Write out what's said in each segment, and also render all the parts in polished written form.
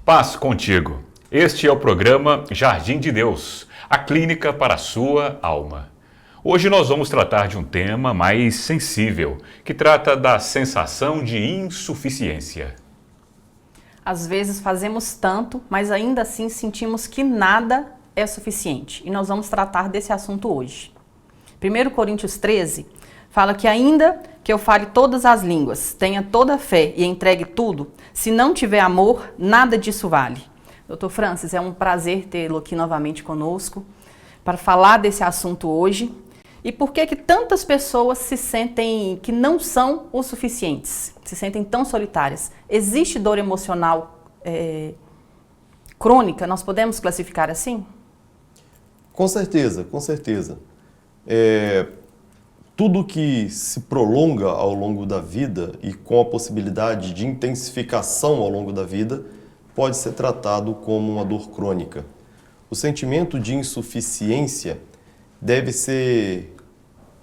Paz contigo. Este é o programa Jardim de Deus, a clínica para a sua alma. Hoje nós vamos tratar de um tema mais sensível, que trata da sensação de insuficiência. Às vezes fazemos tanto, mas ainda assim sentimos que nada é suficiente. E nós vamos tratar desse assunto hoje. 1 Coríntios 13 fala que ainda que eu fale todas as línguas, tenha toda a fé e entregue tudo, se não tiver amor, nada disso vale. Dr. Francis, é um prazer tê-lo aqui novamente conosco para falar desse assunto hoje. E por que tantas pessoas se sentem que não são o suficientes, se sentem tão solitárias? Existe dor emocional crônica? Nós podemos classificar assim? Com certeza, com certeza. Tudo que se prolonga ao longo da vida e com a possibilidade de intensificação ao longo da vida pode ser tratado como uma dor crônica. O sentimento de insuficiência deve ser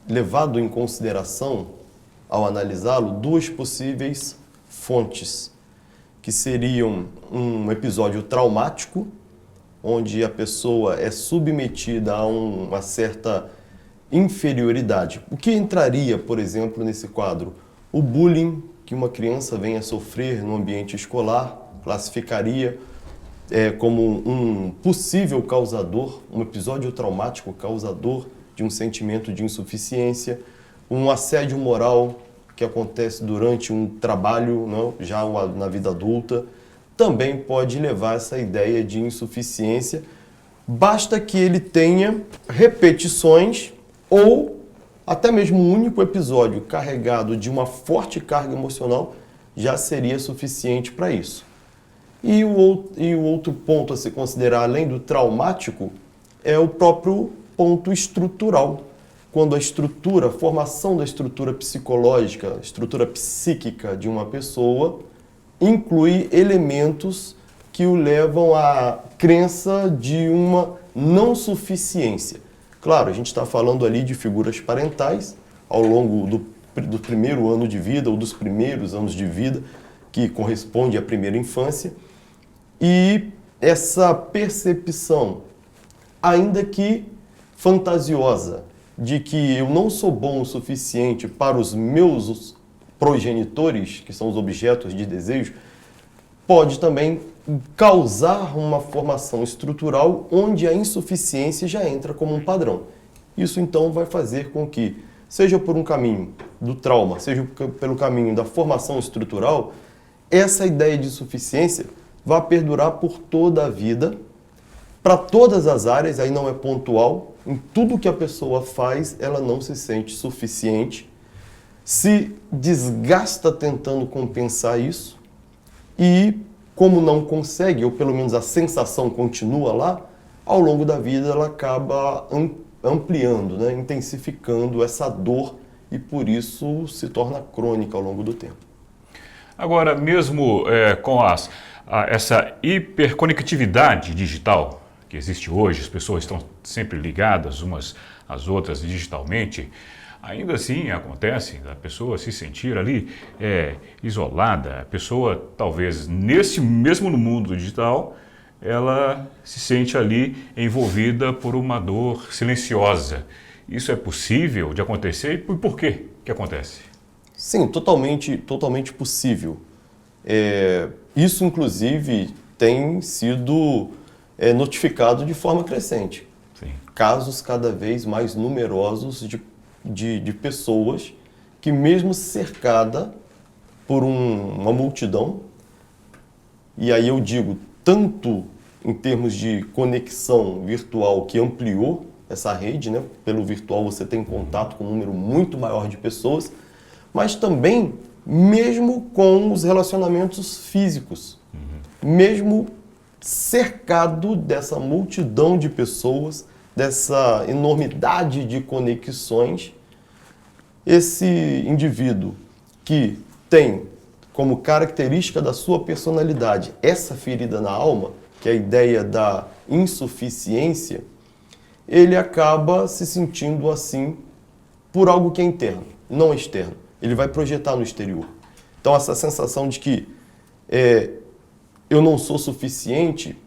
levado em consideração, ao analisá-lo, duas possíveis fontes, que seriam um episódio traumático, onde a pessoa é submetida a uma certa inferioridade. O que entraria, por exemplo, nesse quadro? O bullying que uma criança venha sofrer no ambiente escolar, classificaria como um possível causador, um episódio traumático causador de um sentimento de insuficiência, um assédio moral que acontece durante um trabalho, não, já na vida adulta, também pode levar essa ideia de insuficiência. Basta que ele tenha repetições ou até mesmo um único episódio carregado de uma forte carga emocional já seria suficiente para isso. E o outro ponto a se considerar, além do traumático, é o próprio ponto estrutural. Quando a formação da estrutura psicológica, a estrutura psíquica de uma pessoa, inclui elementos que o levam à crença de uma não suficiência. Claro, a gente está falando ali de figuras parentais ao longo do primeiro ano de vida ou dos primeiros anos de vida, que corresponde à primeira infância. E essa percepção, ainda que fantasiosa, de que eu não sou bom o suficiente para os meus progenitores, que são os objetos de desejo, pode também causar uma formação estrutural onde a insuficiência já entra como um padrão. Isso então vai fazer com que, seja por um caminho do trauma, seja pelo caminho da formação estrutural, essa ideia de insuficiência vai perdurar por toda a vida, para todas as áreas, aí não é pontual, em tudo que a pessoa faz, ela não se sente suficiente, se desgasta tentando compensar isso e, como não consegue, ou pelo menos a sensação continua lá, ao longo da vida ela acaba ampliando, né, intensificando essa dor e por isso se torna crônica ao longo do tempo. Agora, mesmo com essa hiperconectividade digital que existe hoje, as pessoas estão sempre ligadas umas às outras digitalmente, ainda assim acontece a pessoa se sentir ali isolada, a pessoa talvez mesmo no mundo digital, ela se sente ali envolvida por uma dor silenciosa. Isso é possível de acontecer e por que acontece? Sim, totalmente possível. Isso, inclusive, tem sido notificado de forma crescente. Sim. Casos cada vez mais numerosos de pessoas que, mesmo cercada por uma multidão, e aí eu digo, tanto em termos de conexão virtual que ampliou essa rede, né? Pelo virtual você tem contato com um número muito maior de pessoas, mas também mesmo com os relacionamentos físicos, mesmo cercado dessa multidão de pessoas, dessa enormidade de conexões, esse indivíduo que tem como característica da sua personalidade essa ferida na alma, que é a ideia da insuficiência, ele acaba se sentindo assim por algo que é interno, não externo. Ele vai projetar no exterior. Então essa sensação de que eu não sou suficiente,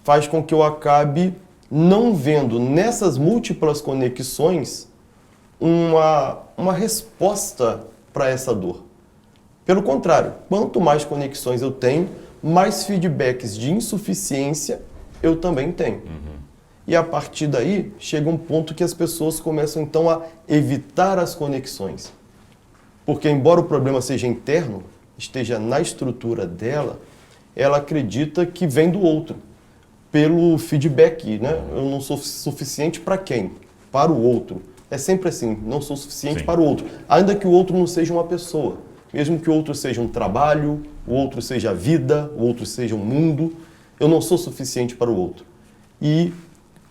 faz com que eu acabe não vendo nessas múltiplas conexões uma resposta para essa dor. Pelo contrário, quanto mais conexões eu tenho, mais feedbacks de insuficiência eu também tenho. E a partir daí, chega um ponto que as pessoas começam então a evitar as conexões. Porque embora o problema seja interno, esteja na estrutura dela, ela acredita que vem do outro, pelo feedback, né? Eu não sou suficiente para quem? Para o outro. É sempre assim, não sou suficiente para o outro. Ainda que o outro não seja uma pessoa, mesmo que o outro seja um trabalho, o outro seja a vida, o outro seja um mundo, eu não sou suficiente para o outro. E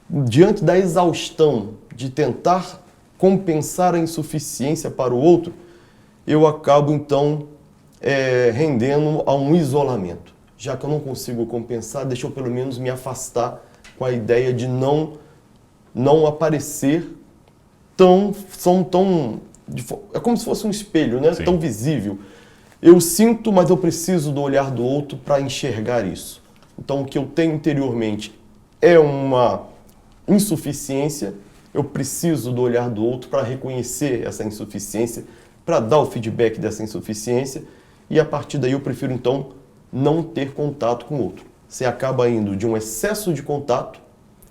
diante da exaustão de tentar compensar a insuficiência para o outro, eu acabo então rendendo a um isolamento. Já que eu não consigo compensar, deixa eu pelo menos me afastar com a ideia de não aparecer é como se fosse um espelho, né? Tão visível. Eu sinto, mas eu preciso do olhar do outro para enxergar isso. Então, o que eu tenho interiormente é uma insuficiência, eu preciso do olhar do outro para reconhecer essa insuficiência, para dar o feedback dessa insuficiência, e a partir daí eu prefiro, então, não ter contato com o outro. Você acaba indo de um excesso de contato,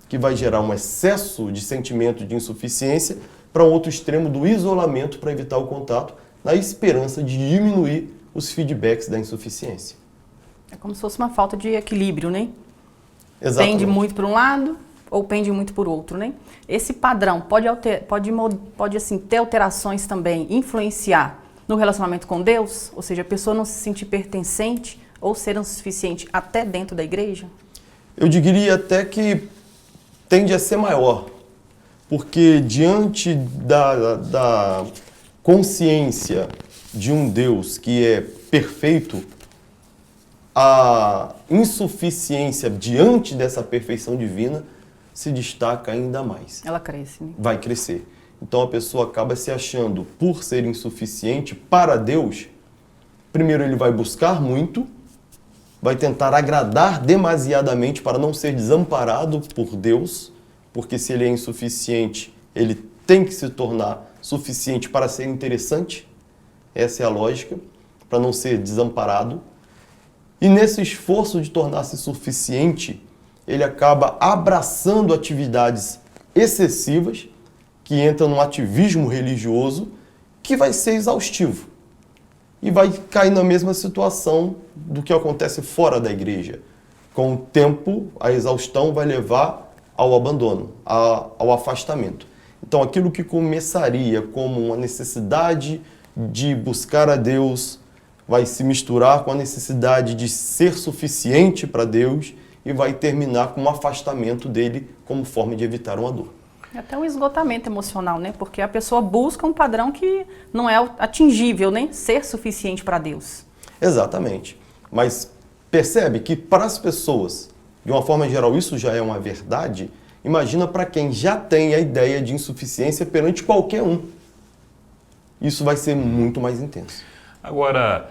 que vai gerar um excesso de sentimento de insuficiência, para um outro extremo do isolamento para evitar o contato, na esperança de diminuir os feedbacks da insuficiência. É como se fosse uma falta de equilíbrio, né? Exatamente. Pende muito para um lado ou pende muito para o outro, né? Esse padrão pode assim, ter alterações também, influenciar no relacionamento com Deus? Ou seja, a pessoa não se sentir pertencente ou ser insuficiente até dentro da igreja? Eu diria até que tende a ser maior, porque diante da consciência de um Deus que é perfeito, a insuficiência diante dessa perfeição divina se destaca ainda mais. Ela cresce, né? Vai crescer. Então a pessoa acaba se achando, por ser insuficiente para Deus, primeiro ele vai buscar muito, vai tentar agradar demasiadamente para não ser desamparado por Deus, porque se ele é insuficiente, ele tem que se tornar suficiente para ser interessante. Essa é a lógica, para não ser desamparado. E nesse esforço de tornar-se suficiente, ele acaba abraçando atividades excessivas, que entram num ativismo religioso, que vai ser exaustivo. E vai cair na mesma situação do que acontece fora da igreja. Com o tempo, a exaustão vai levar ao abandono, ao afastamento. Então, aquilo que começaria como uma necessidade de buscar a Deus, vai se misturar com a necessidade de ser suficiente para Deus e vai terminar com um afastamento dele como forma de evitar uma dor. Até um esgotamento emocional, né? Porque a pessoa busca um padrão que não é atingível, né? Ser suficiente para Deus. Exatamente. Mas percebe que para as pessoas, de uma forma geral, isso já é uma verdade. Imagina para quem já tem a ideia de insuficiência perante qualquer um. Isso vai ser muito mais intenso. Agora,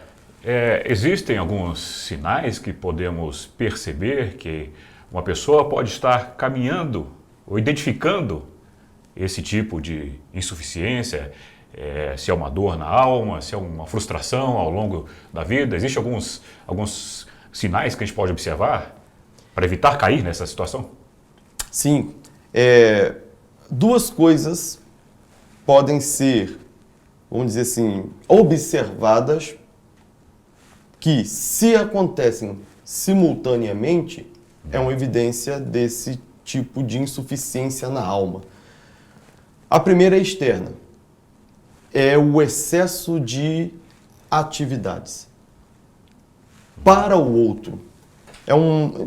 existem alguns sinais que podemos perceber que uma pessoa pode estar caminhando ou identificando esse tipo de insuficiência, se é uma dor na alma, se é uma frustração ao longo da vida. Existem alguns sinais que a gente pode observar para evitar cair nessa situação? Sim. Duas coisas podem ser, vamos dizer assim, observadas que, se acontecem simultaneamente, é uma evidência desse tipo de insuficiência na alma. A primeira é externa. É o excesso de atividades para o outro.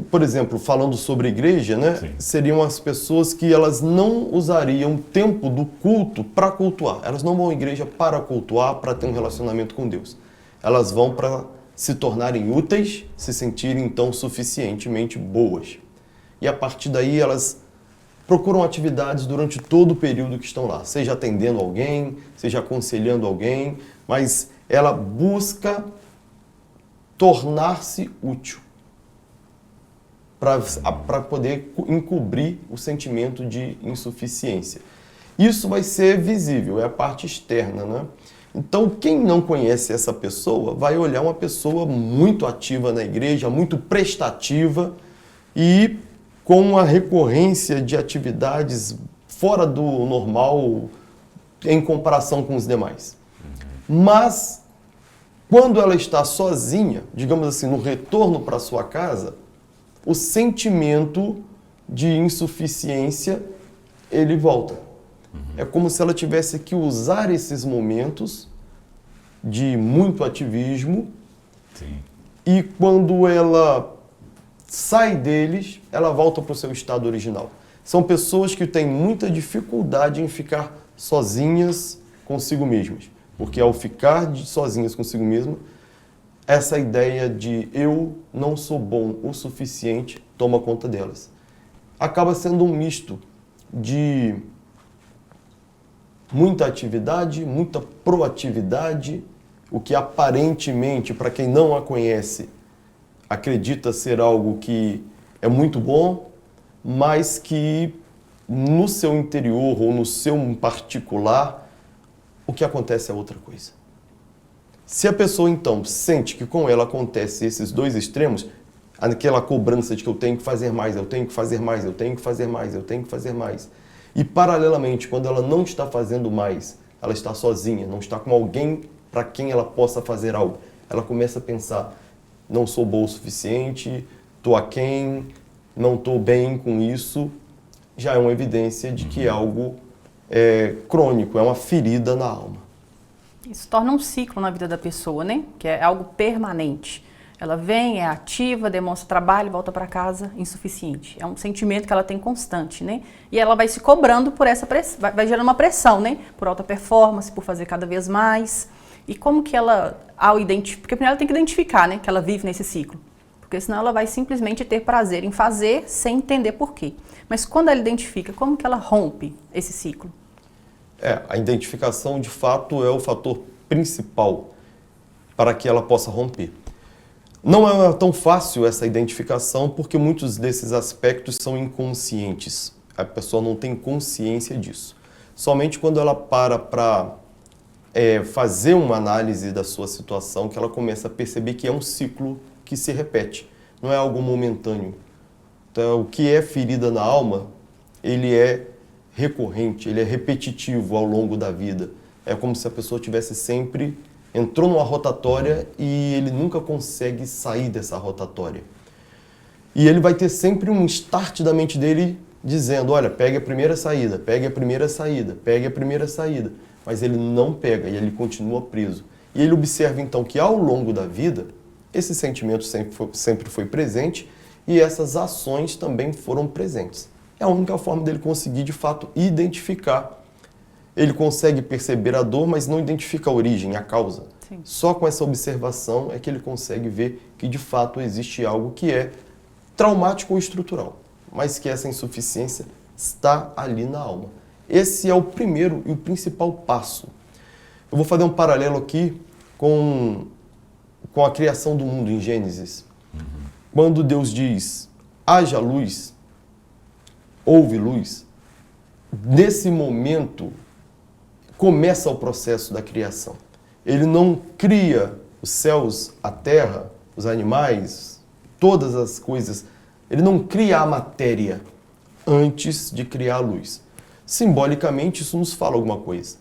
Por exemplo, falando sobre igreja, né? Sim. Seriam as pessoas que elas não usariam o tempo do culto para cultuar. Elas não vão à igreja para cultuar, para ter um relacionamento com Deus. Elas vão para se tornarem úteis, se sentirem então suficientemente boas. E a partir daí elas procuram atividades durante todo o período que estão lá, seja atendendo alguém, seja aconselhando alguém, mas ela busca tornar-se útil. para poder encobrir o sentimento de insuficiência. Isso vai ser visível, é a parte externa, né? Então, quem não conhece essa pessoa vai olhar uma pessoa muito ativa na igreja, muito prestativa e com uma recorrência de atividades fora do normal em comparação com os demais. Mas, quando ela está sozinha, digamos assim, no retorno para sua casa, o sentimento de insuficiência, ele volta. É como se ela tivesse que usar esses momentos de muito ativismo. Sim. E quando ela sai deles, ela volta para o seu estado original. São pessoas que têm muita dificuldade em ficar sozinhas consigo mesmas. Porque ao ficar sozinhas consigo mesma, essa ideia de eu não sou bom o suficiente toma conta delas. Acaba sendo um misto de muita atividade, muita proatividade, o que aparentemente, para quem não a conhece, acredita ser algo que é muito bom, mas que no seu interior ou no seu particular, o que acontece é outra coisa. Se a pessoa então sente que com ela acontece esses dois extremos, aquela cobrança de que eu tenho que fazer mais, eu tenho que fazer mais, eu tenho que fazer mais, eu tenho que fazer mais, e paralelamente, quando ela não está fazendo mais, ela está sozinha, não está com alguém para quem ela possa fazer algo, ela começa a pensar, não sou boa o suficiente, estou aquém, não estou bem com isso, já é uma evidência de que é algo crônico, é uma ferida na alma. Isso torna um ciclo na vida da pessoa, né? Que é algo permanente. Ela vem, é ativa, demonstra trabalho, volta para casa insuficiente. É um sentimento que ela tem constante, né? E ela vai se cobrando por essa pressão, vai gerando uma pressão, né? Por alta performance, por fazer cada vez mais. E como que ela, ao identificar, porque primeiro ela tem que identificar, né? Que ela vive nesse ciclo. Porque senão ela vai simplesmente ter prazer em fazer sem entender por quê. Mas quando ela identifica, como que ela rompe esse ciclo? A identificação, de fato, é o fator principal para que ela possa romper. Não é tão fácil essa identificação porque muitos desses aspectos são inconscientes. A pessoa não tem consciência disso. Somente quando ela para fazer uma análise da sua situação que ela começa a perceber que é um ciclo que se repete. Não é algo momentâneo. Então, o que é ferida na alma, ele é recorrente, ele é repetitivo ao longo da vida. É como se a pessoa tivesse sempre entrou numa rotatória e ele nunca consegue sair dessa rotatória. E ele vai ter sempre um start da mente dele dizendo, olha, pegue a primeira saída, pegue a primeira saída, pegue a primeira saída. Mas ele não pega e ele continua preso. E ele observa então que ao longo da vida, esse sentimento sempre foi presente e essas ações também foram presentes. É a única forma dele conseguir, de fato, identificar. Ele consegue perceber a dor, mas não identifica a origem, a causa. Sim. Só com essa observação é que ele consegue ver que, de fato, existe algo que é traumático ou estrutural, mas que essa insuficiência está ali na alma. Esse é o primeiro e o principal passo. Eu vou fazer um paralelo aqui com a criação do mundo em Gênesis. Quando Deus diz, haja luz, houve luz, nesse momento começa o processo da criação. Ele não cria os céus, a terra, os animais, todas as coisas. Ele não cria a matéria antes de criar a luz. Simbolicamente, isso nos fala alguma coisa.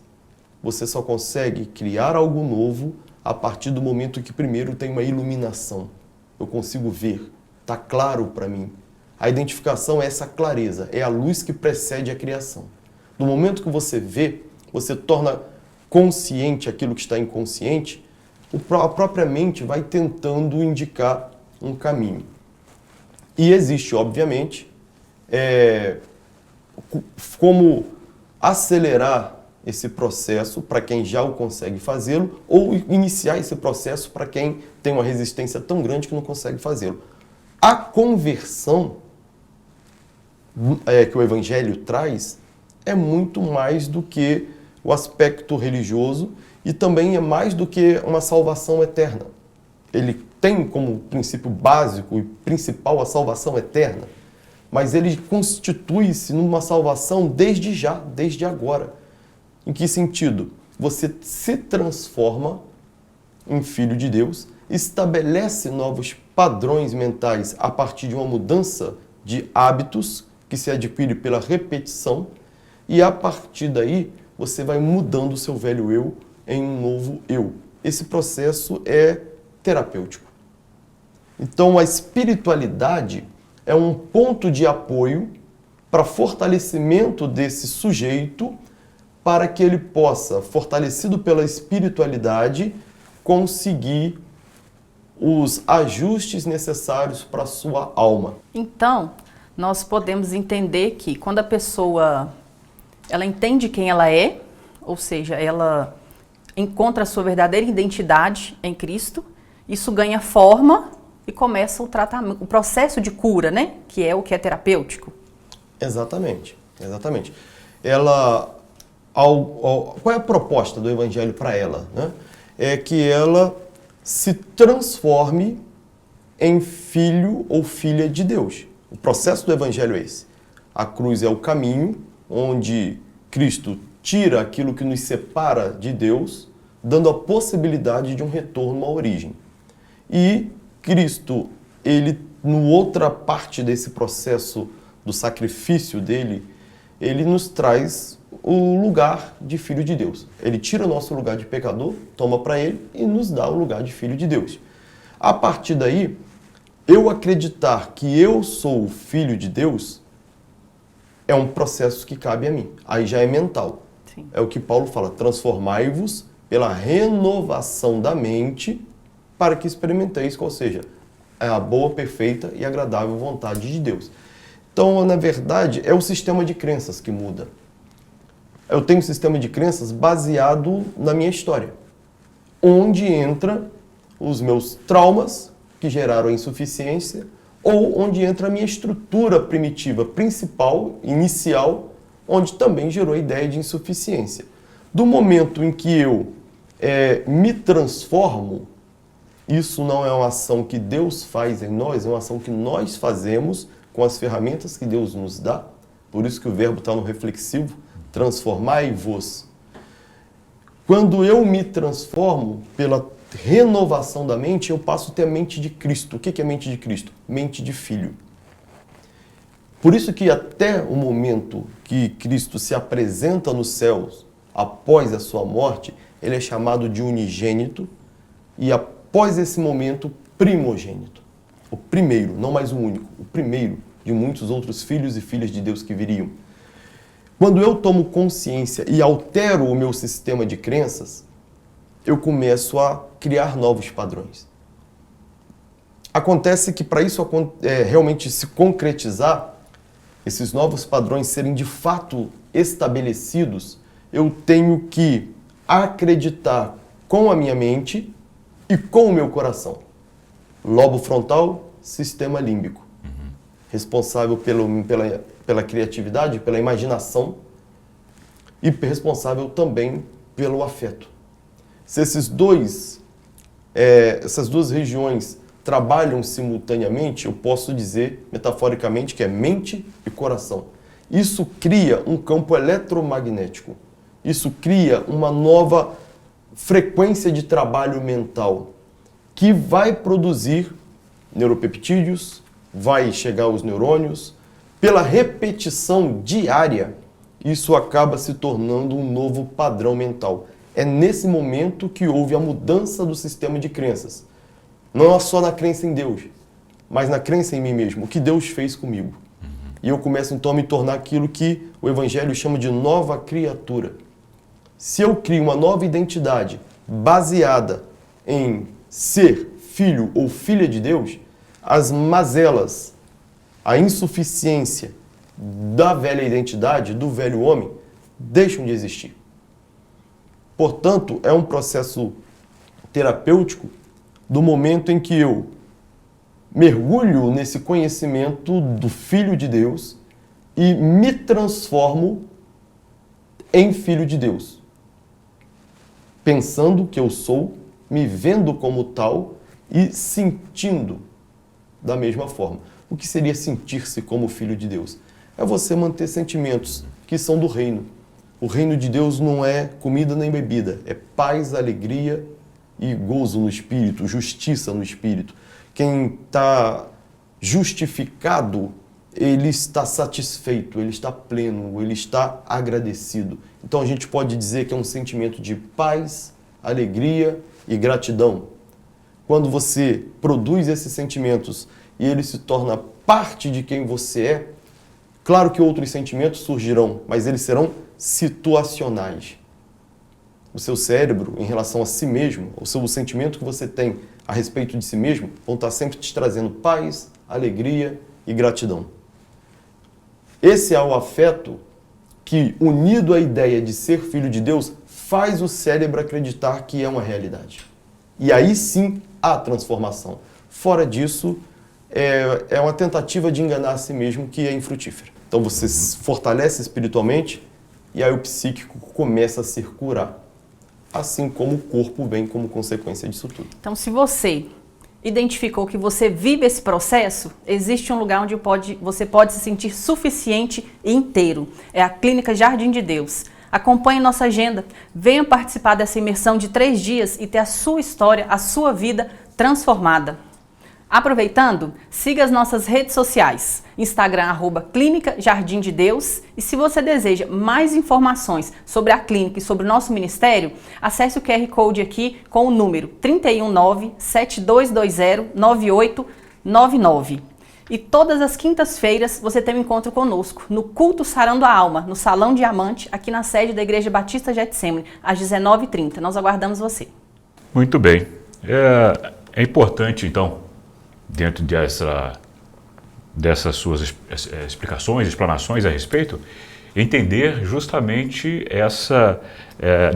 Você só consegue criar algo novo a partir do momento que primeiro tem uma iluminação. Eu consigo ver, está claro para mim. A identificação é essa clareza, é a luz que precede a criação. No momento que você vê, você torna consciente aquilo que está inconsciente, a própria mente vai tentando indicar um caminho. E existe, obviamente, como acelerar esse processo para quem já o consegue fazê-lo ou iniciar esse processo para quem tem uma resistência tão grande que não consegue fazê-lo. A conversão que o Evangelho traz é muito mais do que o aspecto religioso e também é mais do que uma salvação eterna. Ele tem como princípio básico e principal a salvação eterna, mas ele constitui-se numa salvação desde já, desde agora. Em que sentido? Você se transforma em filho de Deus, estabelece novos padrões mentais a partir de uma mudança de hábitos que se adquire pela repetição, e a partir daí você vai mudando o seu velho eu em um novo eu. Esse processo é terapêutico. Então a espiritualidade é um ponto de apoio para fortalecimento desse sujeito, para que ele possa, fortalecido pela espiritualidade, conseguir os ajustes necessários para a sua alma. Então, nós podemos entender que quando a pessoa ela entende quem ela é, ou seja, ela encontra a sua verdadeira identidade em Cristo, isso ganha forma e começa o tratamento, o processo de cura, né? Que é o que é terapêutico. Exatamente, exatamente. Qual é a proposta do Evangelho para ela, né? É que ela se transforme em filho ou filha de Deus. O processo do Evangelho é esse. A cruz é o caminho onde Cristo tira aquilo que nos separa de Deus, dando a possibilidade de um retorno à origem. E Cristo, ele, no outra parte desse processo do sacrifício dele, ele nos traz o lugar de filho de Deus. Ele tira o nosso lugar de pecador, toma para ele e nos dá o lugar de filho de Deus. A partir daí, eu acreditar que eu sou filho de Deus é um processo que cabe a mim. Aí já é mental. Sim. É o que Paulo fala, transformai-vos pela renovação da mente para que experimenteis qual seja a boa, perfeita e agradável vontade de Deus. Então, na verdade, é o sistema de crenças que muda. Eu tenho um sistema de crenças baseado na minha história, onde entra os meus traumas que geraram a insuficiência, ou onde entra a minha estrutura primitiva principal, inicial, onde também gerou a ideia de insuficiência. Do momento em que eu me transformo, isso não é uma ação que Deus faz em nós, é uma ação que nós fazemos com as ferramentas que Deus nos dá. Por isso que o verbo está no reflexivo, transformai-vos. Quando eu me transformo pela renovação da mente, eu passo a ter a mente de Cristo. O que é mente de Cristo? Mente de filho. Por isso que até o momento que Cristo se apresenta nos céus, após a sua morte, ele é chamado de unigênito e após esse momento, primogênito. O primeiro, não mais o único, o primeiro de muitos outros filhos e filhas de Deus que viriam. Quando eu tomo consciência e altero o meu sistema de crenças, eu começo a criar novos padrões. Acontece que para isso realmente se concretizar, esses novos padrões serem de fato estabelecidos, eu tenho que acreditar com a minha mente e com o meu coração. Lobo frontal, sistema límbico. Responsável pela criatividade, pela imaginação e responsável também pelo afeto. Se essas duas regiões trabalham simultaneamente, eu posso dizer, metaforicamente, que é mente e coração. Isso cria um campo eletromagnético. Isso cria uma nova frequência de trabalho mental que vai produzir neuropeptídeos, vai chegar aos neurônios. Pela repetição diária, isso acaba se tornando um novo padrão mental. É nesse momento que houve a mudança do sistema de crenças. Não é só na crença em Deus, mas na crença em mim mesmo, o que Deus fez comigo. E eu começo então a me tornar aquilo que o Evangelho chama de nova criatura. Se eu crio uma nova identidade baseada em ser filho ou filha de Deus, as mazelas, a insuficiência da velha identidade, do velho homem, deixam de existir. Portanto, é um processo terapêutico do momento em que eu mergulho nesse conhecimento do Filho de Deus e me transformo em Filho de Deus. Pensando que eu sou, me vendo como tal e sentindo da mesma forma. O que seria sentir-se como filho de Deus? É você manter sentimentos que são do reino. O reino de Deus não é comida nem bebida, é paz, alegria e gozo no espírito, justiça no espírito. Quem está justificado, ele está satisfeito, ele está pleno, ele está agradecido. Então a gente pode dizer que é um sentimento de paz, alegria e gratidão. Quando você produz esses sentimentos e ele se torna parte de quem você é, claro que outros sentimentos surgirão, mas eles serão situacionais. O seu cérebro, em relação a si mesmo, o sentimento que você tem a respeito de si mesmo, vão estar sempre te trazendo paz, alegria e gratidão. Esse é o afeto que, unido à ideia de ser filho de Deus, faz o cérebro acreditar que é uma realidade. E aí sim há transformação. Fora disso, é uma tentativa de enganar a si mesmo que é infrutífera. Então você se fortalece espiritualmente e aí o psíquico começa a se curar. Assim como o corpo vem como consequência disso tudo. Então, se você identificou que você vive esse processo, existe um lugar onde você pode se sentir suficiente e inteiro. É a Clínica Jardim de Deus. Acompanhe nossa agenda, venha participar dessa imersão de 3 dias e ter a sua história, a sua vida transformada. Aproveitando, siga as nossas redes sociais, Instagram, @Clínica Jardim de Deus. E se você deseja mais informações sobre a clínica e sobre o nosso ministério, acesse o QR Code aqui com o número 319-7220-9899. E todas as quintas-feiras você tem um encontro conosco no Culto Sarando a Alma, no Salão Diamante, aqui na sede da Igreja Batista Getsemane, às 19h30. Nós aguardamos você. Muito bem. É importante, então, dentro dessas suas explicações, explanações a respeito, entender justamente essa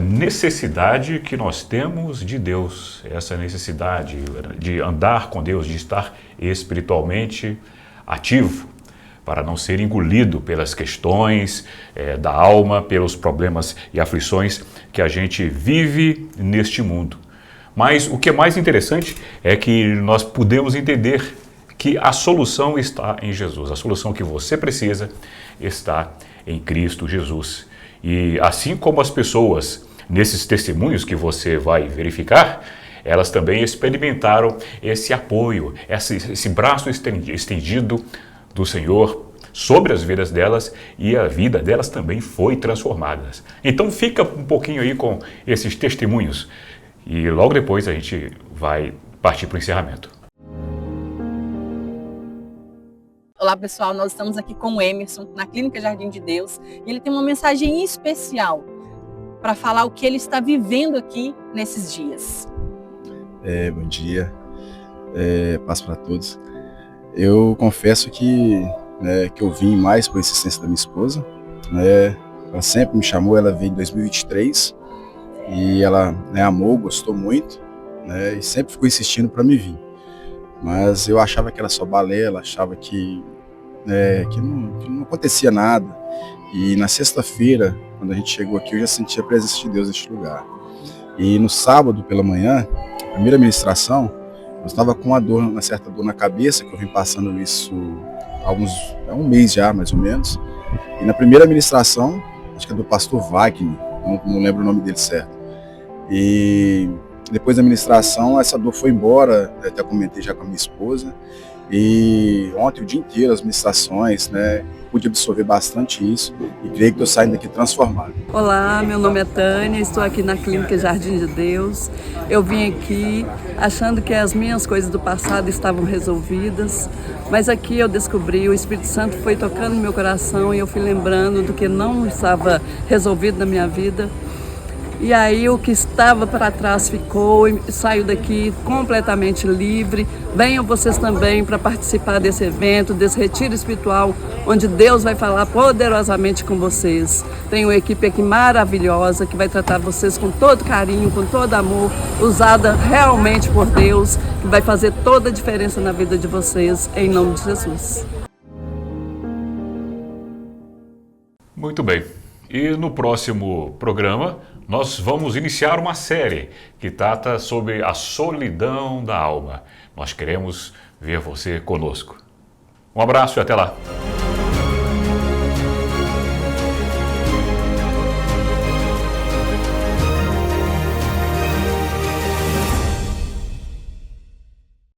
necessidade que nós temos de Deus, essa necessidade de andar com Deus, de estar espiritualmente ativo, para não ser engolido pelas questões da alma, pelos problemas e aflições que a gente vive neste mundo. Mas o que é mais interessante é que nós podemos entender que a solução está em Jesus. A solução que você precisa está em Cristo Jesus. E assim como as pessoas, nesses testemunhos que você vai verificar, elas também experimentaram esse apoio, esse braço estendido do Senhor sobre as vidas delas, e a vida delas também foi transformada. Então fica um pouquinho aí com esses testemunhos. E logo depois a gente vai partir para o encerramento. Olá pessoal, nós estamos aqui com o Emerson, na Clínica Jardim de Deus, e ele tem uma mensagem especial para falar o que ele está vivendo aqui nesses dias. Bom dia, paz para todos. Eu confesso que eu vim mais por insistência da minha esposa. Ela sempre me chamou, ela veio em 2023. E ela amou, gostou muito, e sempre ficou insistindo para me vir. Mas eu achava que era só balela, achava que não acontecia nada. E na sexta-feira, quando a gente chegou aqui, eu já senti a presença de Deus neste lugar. E no sábado pela manhã, a primeira ministração, eu estava com uma certa dor na cabeça, que eu vim passando isso há um mês já, mais ou menos. E na primeira ministração, acho que é do pastor Wagner, não lembro o nome dele certo. E depois da ministração, essa dor foi embora, até comentei já com a minha esposa. E ontem, o dia inteiro, as ministrações, pude absorver bastante isso e creio que estou saindo daqui transformado. Olá, meu nome é Tânia, estou aqui na Clínica Jardim de Deus. Eu vim aqui achando que as minhas coisas do passado estavam resolvidas, mas aqui eu descobri, o Espírito Santo foi tocando no meu coração e eu fui lembrando do que não estava resolvido na minha vida. E aí o que estava para trás ficou e saiu daqui completamente livre. Venham vocês também para participar desse evento, desse retiro espiritual, onde Deus vai falar poderosamente com vocês. Tem uma equipe aqui maravilhosa que vai tratar vocês com todo carinho, com todo amor, usada realmente por Deus, que vai fazer toda a diferença na vida de vocês, em nome de Jesus. Muito bem. E no próximo programa nós vamos iniciar uma série que trata sobre a solidão da alma. Nós queremos ver você conosco. Um abraço e até lá.